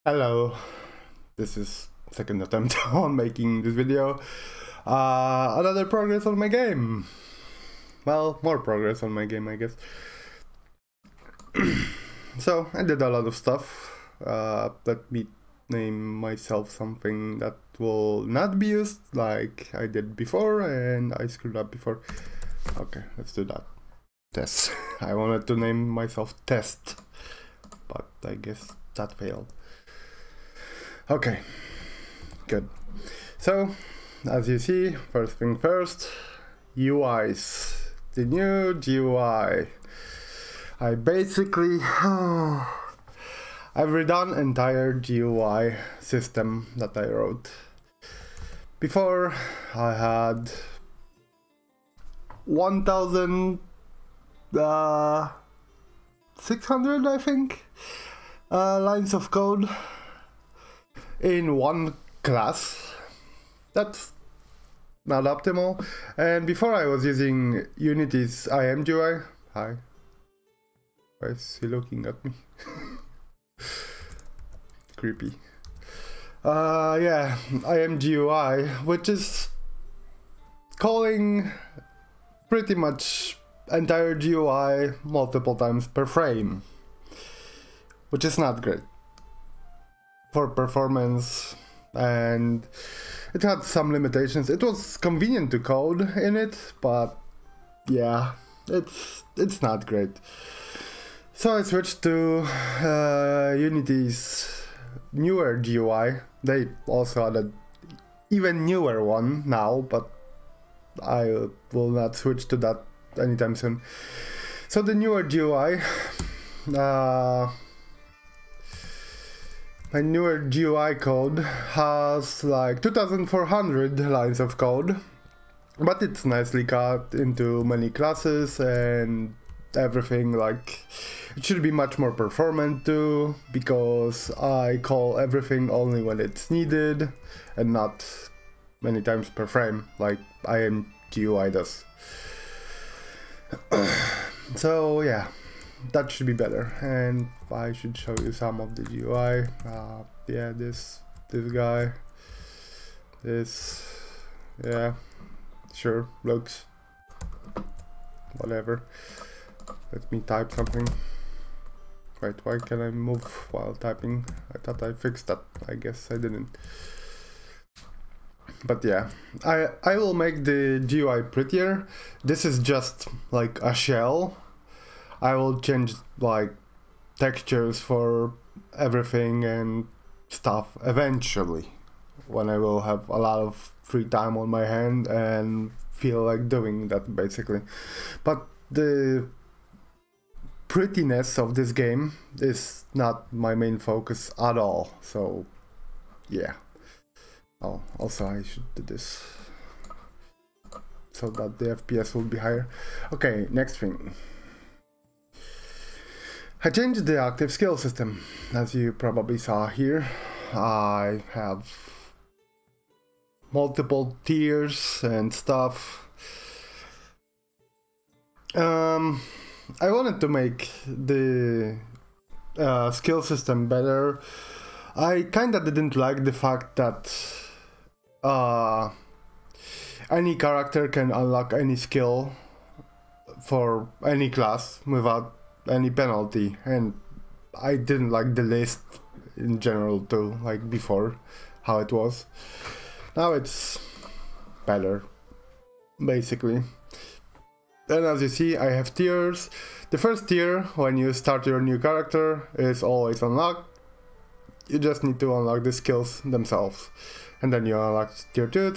Hello, this is second attempt on making this video. Another progress on my game. Well, more progress on my game, I guess. So, I did a lot of stuff. Let me name myself something that will not be used like I did before and I screwed up before. Okay, let's do that. Test. I wanted to name myself Test, but I guess that failed. Okay, good. So, as you see, first thing first, UIs. The new GUI. I basically I've redone entire GUI system that I wrote. Before I had 1,600, I think, lines of code in one class. That's not optimal. And before I was using Unity's IMGUI. Hi. Why is he looking at me? Creepy. Yeah, IMGUI, which is calling pretty much entire GUI multiple times per frame, which is not great for performance, and it had some limitations. It was convenient to code in it, but yeah, it's not great. So I switched to Unity's newer GUI. They also had an even newer one now, but I will not switch to that anytime soon. So the newer GUI, my newer GUI code has like 2,400 lines of code, but it's nicely cut into many classes and everything. Like, it should be much more performant too, because I call everything only when it's needed and not many times per frame like IMGUI does. So yeah, that should be better, and I should show you some of the GUI. Yeah, this guy, yeah, sure, looks whatever. Let me type something. Wait, why can I move while typing? I thought I fixed that. I guess I didn't. But yeah, I will make the GUI prettier. This is just like a shell. I will change like textures for everything and stuff eventually, when I will have a lot of free time on my hand and feel like doing that, basically. But the prettiness of this game is not my main focus at all, so yeah. Oh, also I should do this so that the FPS will be higher. Okay, next thing. I changed the active skill system. As you probably saw here, I have multiple tiers and stuff. I wanted to make the skill system better. I kinda didn't like the fact that any character can unlock any skill for any class without any penalty, and I didn't like the list in general too, like before, how it was. Now it's better, basically. And as you see, I have tiers. The first tier, when you start your new character, is always unlocked. You just need to unlock the skills themselves, and then you unlock tier 2,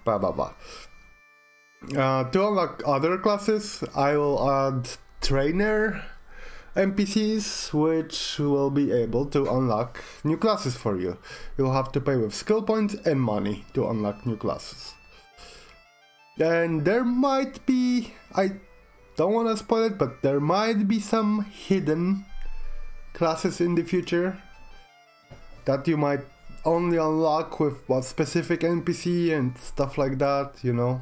blah blah blah. To unlock other classes, I will add trainer NPCs, which will be able to unlock new classes for you. You'll have to pay with skill points and money to unlock new classes. And there might be, I don't want to spoil it, but there might be some hidden classes in the future that you might only unlock with what specific NPC and stuff like that, you know.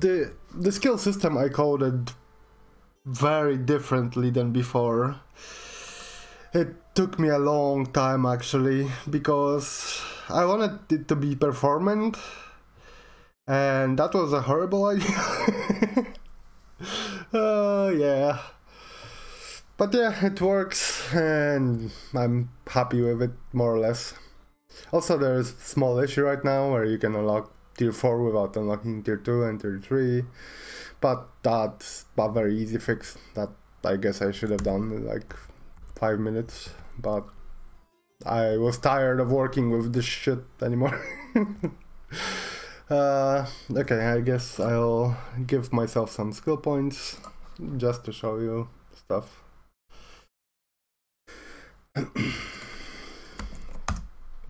The skill system I coded very differently than before. It took me a long time actually, because I wanted it to be performant, and that was a horrible idea. Yeah. But yeah, it works, and I'm happy with it, more or less. Also, there's a small issue right now where you can unlock tier 4 without unlocking tier 2 and tier 3. But that's a very easy fix that I guess I should have done in like 5 minutes. But I was tired of working with this shit anymore. Okay, I guess I'll give myself some skill points just to show you stuff.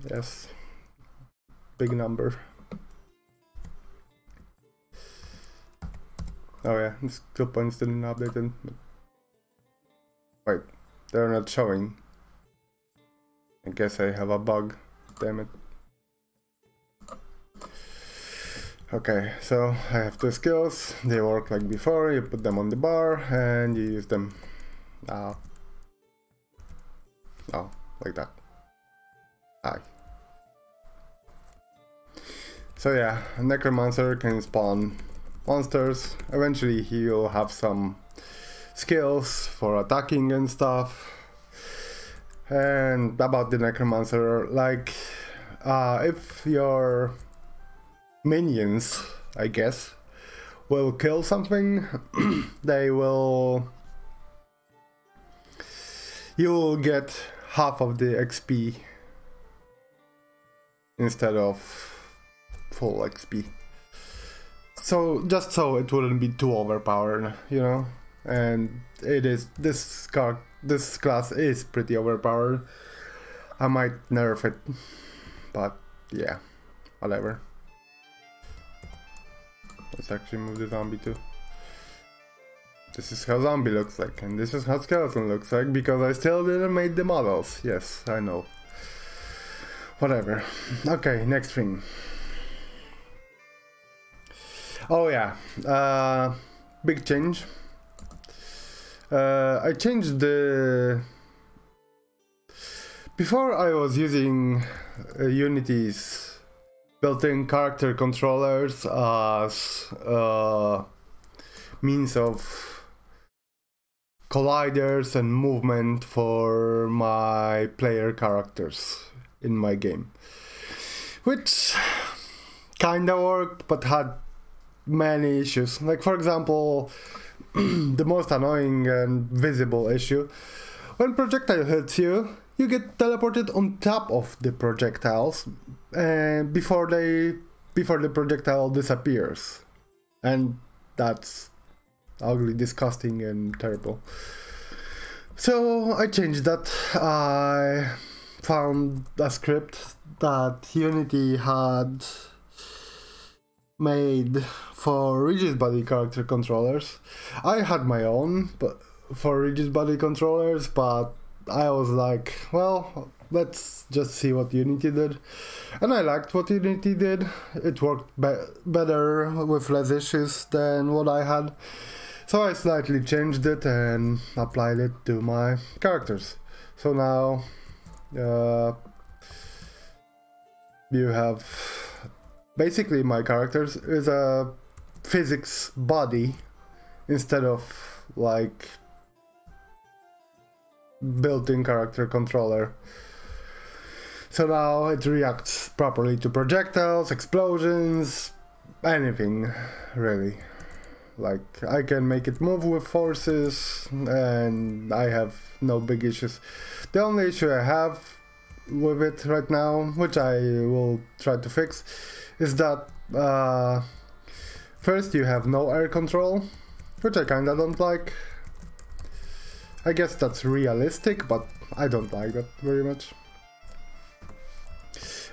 Yes, big number. Oh yeah, the skill points didn't update it. Wait, they're not showing. I guess I have a bug, damn it. Okay, so I have 2 skills, they work like before, you put them on the bar and you use them. Oh, like that. Aye. So yeah, a Necromancer can spawn monsters. Eventually he'll have some skills for attacking and stuff. And about the Necromancer, like, if your minions, I guess, will kill something, you'll get half of the XP instead of full XP. So just so it wouldn't be too overpowered, you know. And it is, this class is pretty overpowered. I might nerf it, but yeah, whatever. Let's actually move the zombie too. This is how zombie looks like, and this is how skeleton looks like, because I still didn't make the models. Yes, I know. Whatever. Okay, next thing. Oh yeah, big change. I changed the... Before I was using Unity's built-in character controllers as means of colliders and movement for my player characters in my game, which kinda worked but had many issues. Like, for example, the most annoying and visible issue: when projectile hits you, you get teleported on top of the projectiles before the projectile disappears, and that's ugly, disgusting, and terrible. So I changed that. I found a script that Unity had made for rigid body character controllers. I had my own for rigid body controllers, but I was like, well, let's just see what Unity did. And I liked what Unity did. It worked better with less issues than what I had. So I slightly changed it and applied it to my characters. So now you have basically my characters is a physics body instead of like built-in character controller. So now it reacts properly to projectiles, explosions, anything really. Like, I can make it move with forces and I have no big issues. The only issue I have with it right now, which I will try to fix, is that first you have no air control, which I kinda don't like. I guess that's realistic, but I don't like that very much.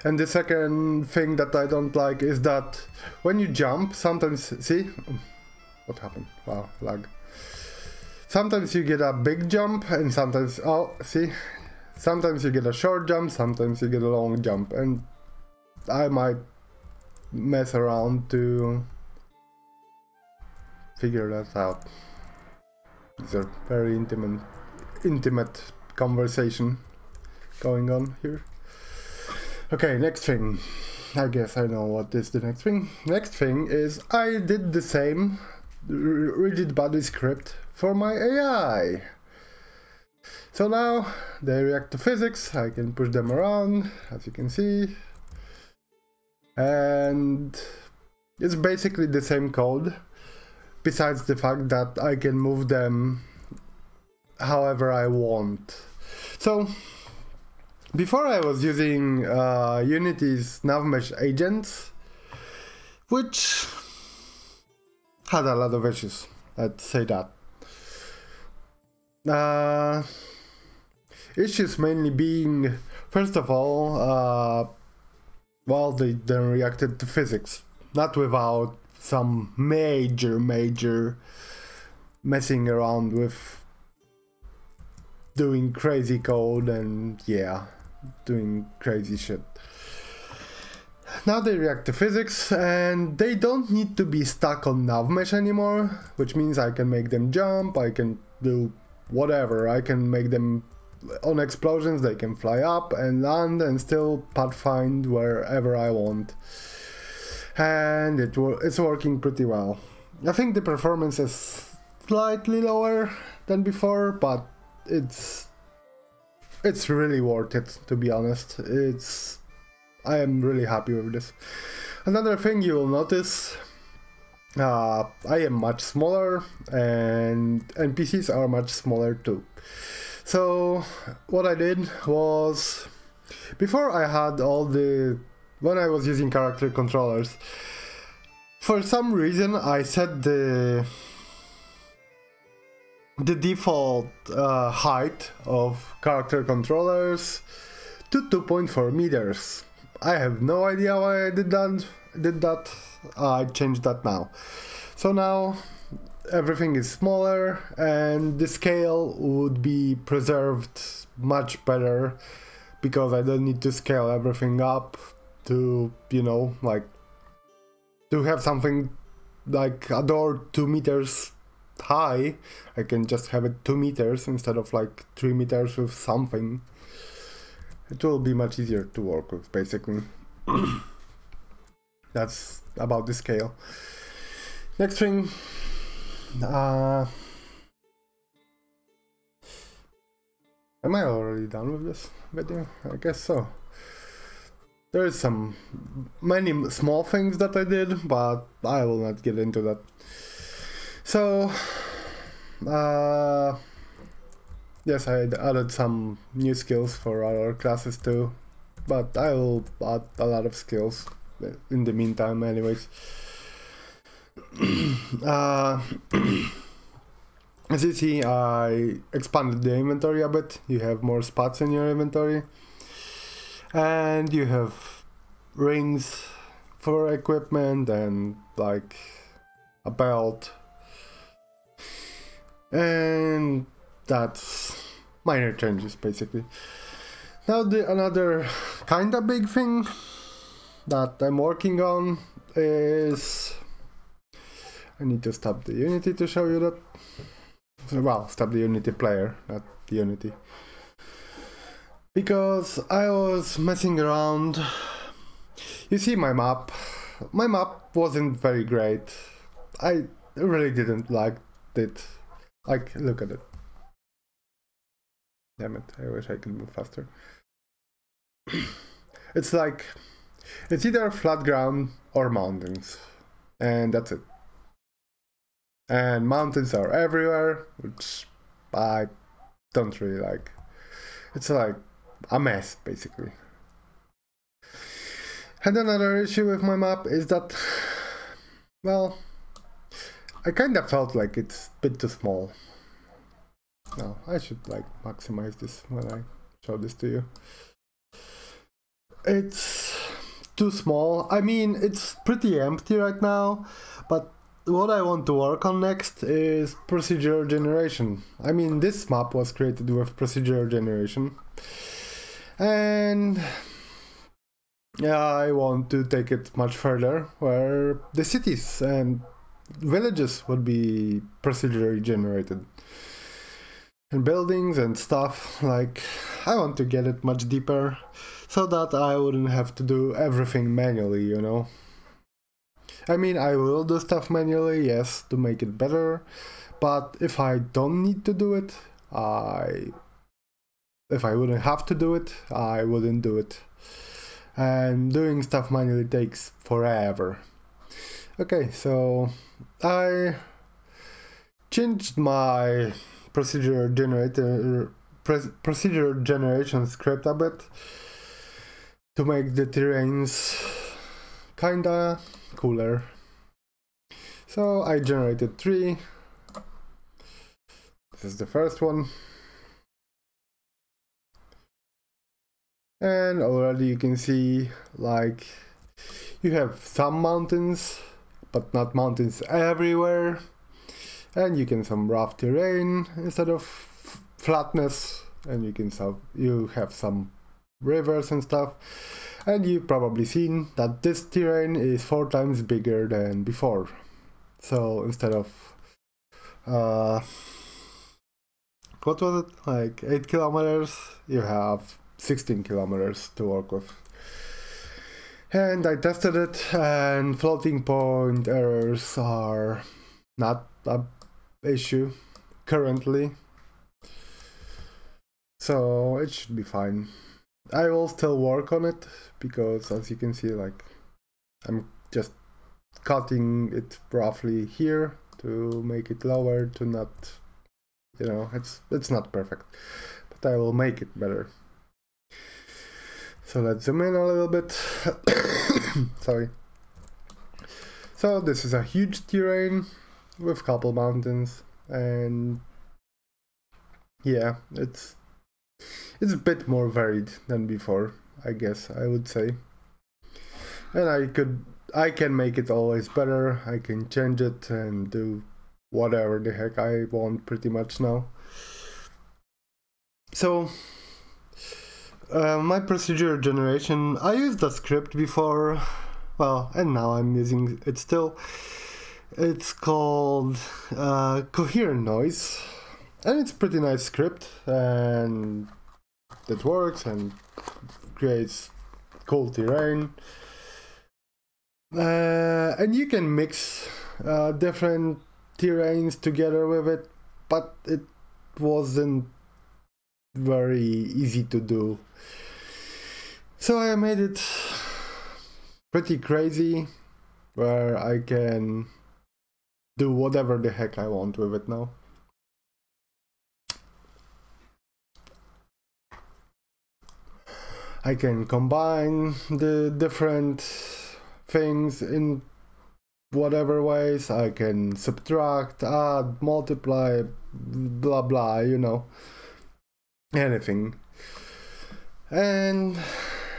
And the second thing that I don't like is that when you jump, sometimes, see? What happened? Wow, lag. Sometimes you get a big jump and sometimes, oh, see? Sometimes you get a short jump, sometimes you get a long jump, and I might mess around to figure that out. These are very intimate conversation going on here. Okay, next thing. I guess I know what is the next thing. Next thing is I did the same rigid body script for my AI. So now they react to physics. I can push them around, as you can see. And it's basically the same code, besides the fact that I can move them however I want. So before I was using Unity's NavMesh agents, which had a lot of issues, I'd say that. Issues mainly being, first of all, well, they then reacted to physics, not without some major messing around with doing crazy code and yeah, doing crazy shit. Now they react to physics and they don't need to be stuck on NavMesh anymore, which means I can make them jump, I can do whatever, I can make them on explosions, they can fly up and land and still pathfind wherever I want. And it's working pretty well. I think the performance is slightly lower than before, but it's really worth it, to be honest. I am really happy with this. Another thing you will notice, I am much smaller and NPCs are much smaller too. So what I did was, before I had when I was using character controllers, for some reason I set the default height of character controllers to 2.4 meters. I have no idea why I did that. I changed that now. So now everything is smaller and the scale would be preserved much better, because I don't need to scale everything up to, you know, like to have something like a door 2 meters high. I can just have it 2 meters instead of like 3 meters with something. It will be much easier to work with, basically. That's about the scale. Next thing, am I already done with this video? I guess so. There's many small things that I did, but I will not get into that. So, yes, I added some new skills for other classes too, but I will add a lot of skills in the meantime anyways. As you see, I expanded the inventory a bit. You have more spots in your inventory, and you have rings for equipment and like a belt, and that's minor changes basically. Now another kinda big thing that I'm working on is, I need to stop the Unity to show you that. Well, stop the Unity player, not the Unity. Because I was messing around. You see my map. My map wasn't very great. I really didn't like it. Like, look at it. Damn it, I wish I could move faster. It's like, it's either flat ground or mountains. And that's it. And mountains are everywhere, which I don't really like. It's like a mess, basically. And another issue with my map is that, well, I kind of felt like it's a bit too small. No, I should like maximize this when I show this to you. It's too small. I mean, it's pretty empty right now, but what I want to work on next is procedural generation. I mean, this map was created with procedural generation, and yeah, I want to take it much further, where the cities and villages would be procedurally generated. and buildings and stuff. Like, I want to get it much deeper so that I wouldn't have to do everything manually, you know. I mean, I will do stuff manually, yes, to make it better, but if I don't need to do it, if I wouldn't have to do it, I wouldn't do it. And doing stuff manually takes forever. Okay, so I changed my procedure generation script a bit to make the terrains kinda cooler. So I generated 3. This is the first one. And already you can see, like, you have some mountains, but not mountains everywhere. And you can some rough terrain instead of flatness, and you have some rivers and stuff. And you've probably seen that this terrain is 4 times bigger than before. So instead of what was it, like 8 kilometers, you have 16 kilometers to work with. And I tested it, and floating point errors are not an issue currently, so it should be fine. I will still work on it because, as you can see, like, I'm just cutting it roughly here to make it lower, to not, you know, it's not perfect, but I will make it better. So let's zoom in a little bit. Sorry. So this is a huge terrain with a couple mountains, and yeah, it's a bit more varied than before, I guess I would say. And I can make it always better. I can change it and do whatever the heck I want pretty much now. So my procedure generation, I used a script before, well, and now I'm using it still. It's called Coherent Noise, and it's a pretty nice script, and it works and creates cool terrain. And you can mix different terrains together with it, but it wasn't very easy to do. So I made it pretty crazy, where I can do whatever the heck I want with it now. I can combine the different things in whatever ways. I can subtract, add, multiply, blah blah, you know, anything. And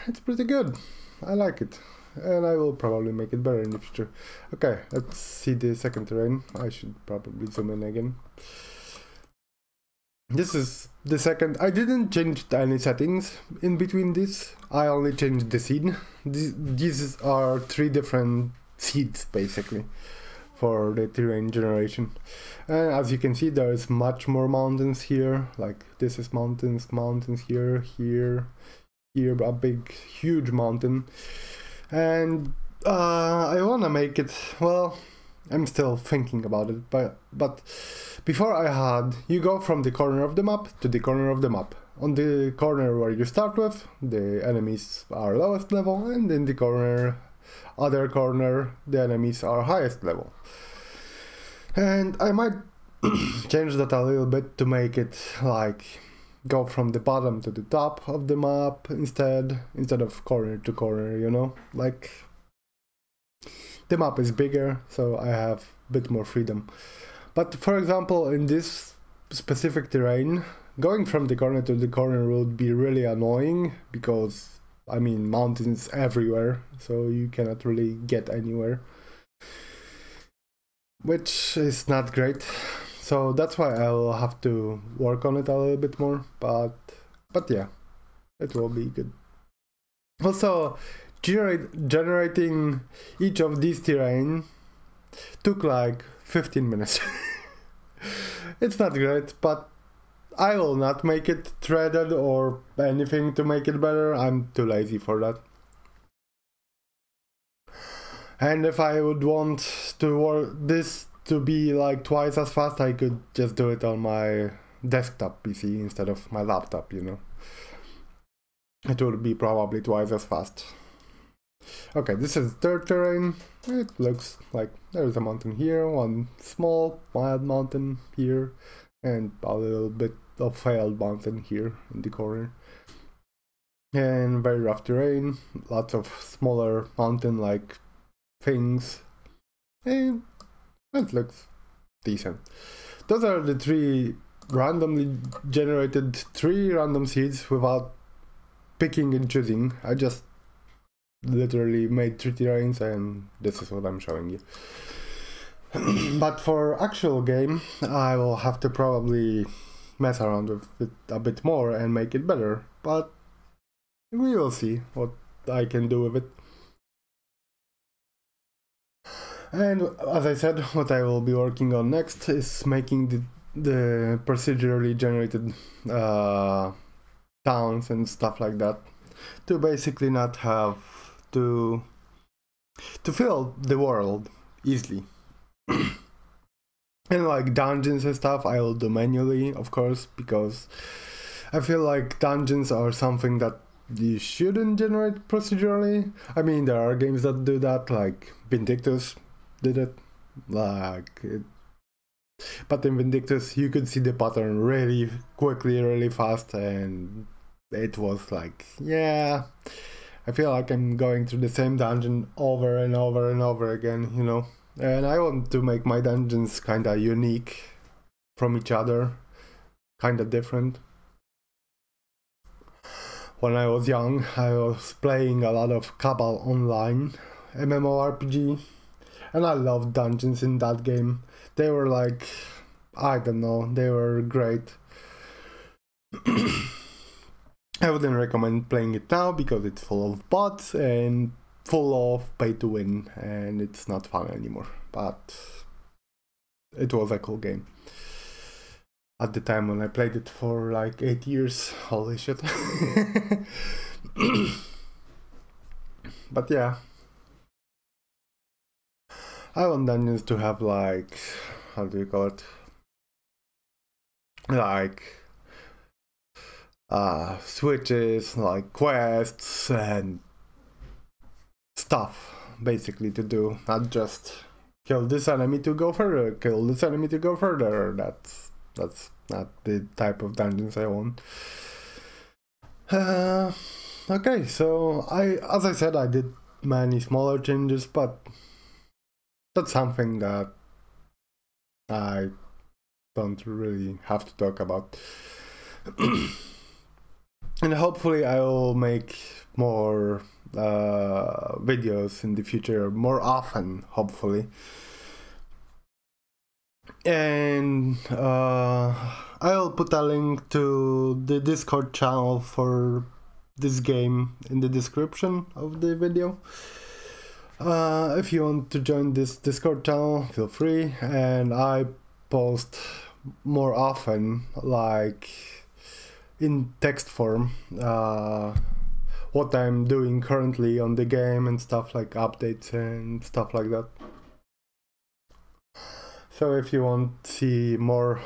it's pretty good. I like it, and I will probably make it better in the future. Okay, let's see the second terrain. I should probably zoom in again. This is the second. I didn't change any settings in between this. I only changed the seed. These are 3 different seeds basically for the terrain generation. And as you can see, there's much more mountains here. Like, this is mountains here, here, a big huge mountain. And I wanna make it, well, I'm still thinking about it, but before I had, you go from the corner of the map to the corner of the map. On the corner where you start with, the enemies are lowest level, and in the other corner, the enemies are highest level. And I might change that a little bit to make it like go from the bottom to the top of the map instead of corner to corner, you know, like the map is bigger, so I have a bit more freedom. But for example, in this specific terrain, going from the corner to the corner would be really annoying because, I mean, mountains everywhere, so you cannot really get anywhere, which is not great. So that's why I will have to work on it a little bit more, but yeah, it will be good. Also, generating each of these terrain took like 15 minutes. It's not great, but I will not make it threaded or anything to make it better. I'm too lazy for that. And if I would want to work this to be like twice as fast, I could just do it on my desktop PC instead of my laptop, you know. It would be probably twice as fast. Okay, this is dirt terrain. It looks like there's a mountain here, one small mild mountain here, and a little bit of failed mountain here in the corner. And very rough terrain, lots of smaller mountain-like things, and it looks decent. Those are the three randomly generated 3 random seeds without picking and choosing. I just literally made 3 terrains and this is what I'm showing you. But for actual game, I will have to probably mess around with it a bit more and make it better, but we will see what I can do with it. And as I said, what I will be working on next is making the procedurally generated towns and stuff like that, to basically not have to fill the world easily. And like dungeons and stuff, I will do manually, of course, because I feel like dungeons are something that you shouldn't generate procedurally. I mean, there are games that do that, like Vindictus did it, but in Vindictus you could see the pattern really quickly, really fast, and it was like, yeah, I feel like I'm going through the same dungeon over and over and over again, you know. And I want to make my dungeons kinda unique from each other, kinda different. When I was young, I was playing a lot of Cabal Online MMORPG, and I loved dungeons in that game. They were like, I don't know, they were great. I wouldn't recommend playing it now because it's full of bots and full of pay to win, and it's not fun anymore, but it was a cool game. At the time when I played it for like 8 years, holy shit. But yeah, I want dungeons to have like, how do you call it? Like switches, like quests and stuff basically to do, not just kill this enemy to go further, kill this enemy to go further. That's not the type of dungeons I want. Okay, so as I said, I did many smaller changes, but that's something that I don't really have to talk about. And hopefully I will make more videos in the future, more often, hopefully. And I'll put a link to the Discord channel for this game in the description of the video. If you want to join this Discord channel, feel free, and I post more often, like in text form, what I'm doing currently on the game and stuff, like updates and stuff like that. So if you want to see more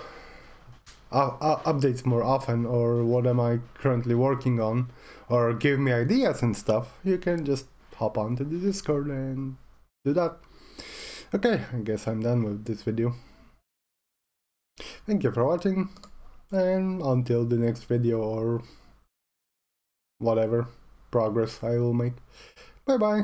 updates more often, or what am I currently working on, or give me ideas and stuff, you can just hop onto the Discord and do that. Okay, I guess I'm done with this video. Thank you for watching, and until the next video or whatever progress I will make. Bye bye.